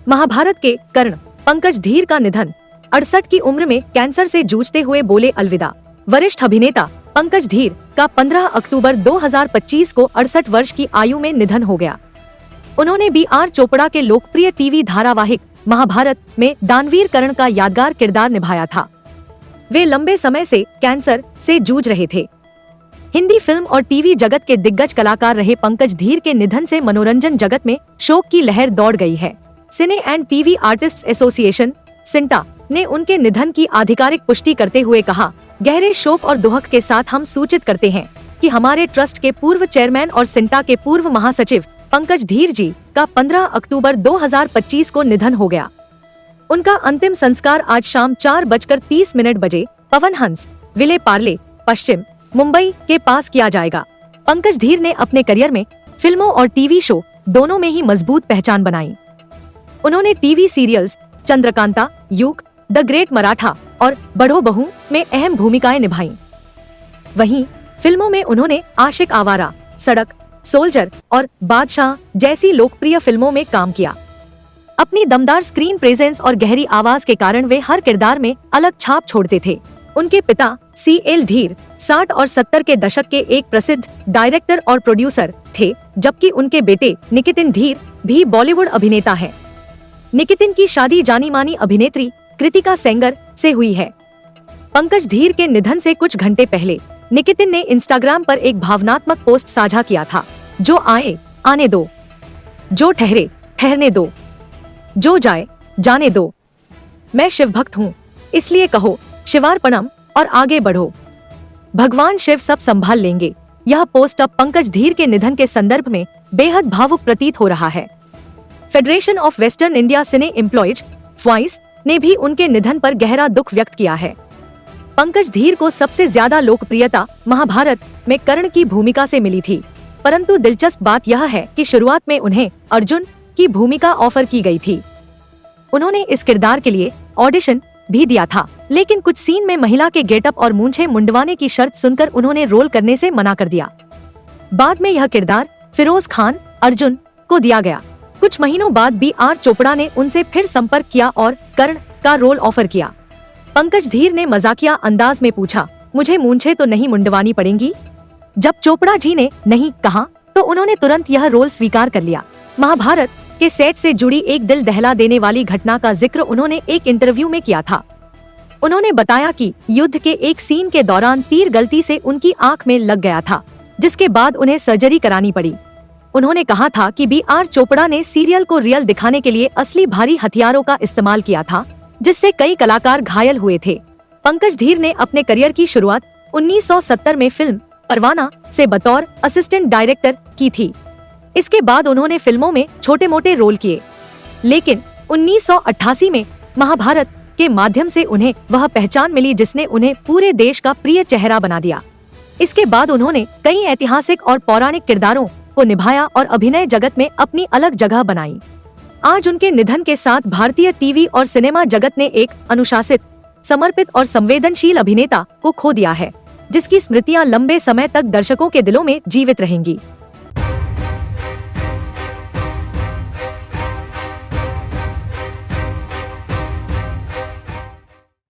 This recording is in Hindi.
महाभारत के कर्ण पंकज धीर का निधन। 68 की उम्र में कैंसर से जूझते हुए बोले अलविदा। वरिष्ठ अभिनेता पंकज धीर का 15 अक्टूबर 2025 को 68 वर्ष की आयु में निधन हो गया। उन्होंने बी.आर. चोपड़ा के लोकप्रिय टीवी धारावाहिक महाभारत में दानवीर कर्ण का यादगार किरदार निभाया था। वे लंबे समय से कैंसर से जूझ रहे थे। हिंदी फिल्म और टीवी जगत के दिग्गज कलाकार रहे पंकज धीर के निधन से मनोरंजन जगत में शोक की लहर दौड़ गई है। Cine and TV artists association CINTAA ने उनके निधन की आधिकारिक पुष्टि करते हुए कहा, गहरे शोक और दुख के साथ हम सूचित करते हैं कि हमारे ट्रस्ट के पूर्व चेयरमैन और सिंटा के पूर्व महासचिव पंकज धीर जी का 15 अक्टूबर 2025 को निधन हो गया। उनका अंतिम संस्कार आज शाम 4:30 बजे पवन हंस विले पार्ले पश्चिम मुंबई के पास किया जाएगा। पंकज धीर ने अपने करियर में फिल्मों और टीवी शो दोनों में ही मजबूत पहचान बनाई। उन्होंने टीवी सीरियल्स चंद्रकांता, युग, द ग्रेट मराठा और बड़ो बहू में अहम भूमिकाएं निभाई। वहीं फिल्मों में उन्होंने आशिक आवारा, सड़क, सोल्जर और बादशाह जैसी लोकप्रिय फिल्मों में काम किया। अपनी दमदार स्क्रीन प्रेजेंस और गहरी आवाज के कारण वे हर किरदार में अलग छाप छोड़ते थे। उनके पिता C.L. धीर 60 और 70 के दशक के एक प्रसिद्ध डायरेक्टर और प्रोड्यूसर थे, जबकि उनके बेटे निकितिन धीर भी बॉलीवुड अभिनेता हैं। निकितिन की शादी जानी मानी अभिनेत्री कृतिका सेंगर से हुई है। पंकज धीर के निधन से कुछ घंटे पहले निकितिन ने इंस्टाग्राम पर एक भावनात्मक पोस्ट साझा किया था, जो आए आने दो, जो ठहरे ठहरने दो, जो जाए जाने दो। मैं शिव भक्त हूँ, इसलिए कहो शिवार्पणम और आगे बढ़ो। भगवान शिव सब संभाल लेंगे। यह पोस्ट अब पंकज धीर के निधन के संदर्भ में बेहद भावुक प्रतीत हो रहा है। Federation of western India cine employees FWICE ने भी उनके निधन पर गहरा दुख व्यक्त किया है। पंकज धीर को सबसे ज्यादा लोकप्रियता महाभारत में कर्ण की भूमिका से मिली थी, परंतु दिलचस्प बात यह है कि शुरुआत में उन्हें अर्जुन की भूमिका ऑफर की गई थी। उन्होंने इस किरदार के लिए ऑडिशन भी दिया था, लेकिन कुछ सीन में महिला के गेटअप और मूंछें मुंडवाने की शर्त सुनकर उन्होंने रोल करने से मना कर दिया। बाद में यह किरदार फिरोज खान अर्जुन को दिया गया। कुछ महीनों बाद बी.आर. चोपड़ा ने उनसे फिर संपर्क किया और कर्ण का रोल ऑफर किया। पंकज धीर ने मजाकिया अंदाज में पूछा, मुझे मूंछें तो नहीं मुंडवानी पड़ेंगी? जब चोपड़ा जी ने नहीं कहा तो उन्होंने तुरंत यह रोल स्वीकार कर लिया। महाभारत के सेट से जुड़ी एक दिल दहला देने वाली घटना का जिक्र उन्होंने एक इंटरव्यू में किया था। उन्होंने बताया कि युद्ध के एक सीन के दौरान तीर गलती से उनकी आंख में लग गया था, जिसके बाद उन्हें सर्जरी करानी पड़ी। उन्होंने कहा था कि बी.आर. चोपड़ा ने सीरियल को रियल दिखाने के लिए असली भारी हथियारों का इस्तेमाल किया था, जिससे कई कलाकार घायल हुए थे। पंकज धीर ने अपने करियर की शुरुआत 1970 में फिल्म परवाना से बतौर असिस्टेंट डायरेक्टर की थी। इसके बाद उन्होंने फिल्मों में छोटे मोटे रोल किए, लेकिन 1988 में महाभारत के माध्यम से उन्हें वह पहचान मिली जिसने उन्हें पूरे देश का प्रिय चेहरा बना दिया। इसके बाद उन्होंने कई ऐतिहासिक और पौराणिक किरदारों को निभाया और अभिनय जगत में अपनी अलग जगह बनाई। आज उनके निधन के साथ भारतीय टीवी और सिनेमा जगत ने एक अनुशासित, समर्पित और संवेदनशील अभिनेता को खो दिया है, जिसकी स्मृतियां लंबे समय तक दर्शकों के दिलों में जीवित रहेंगी।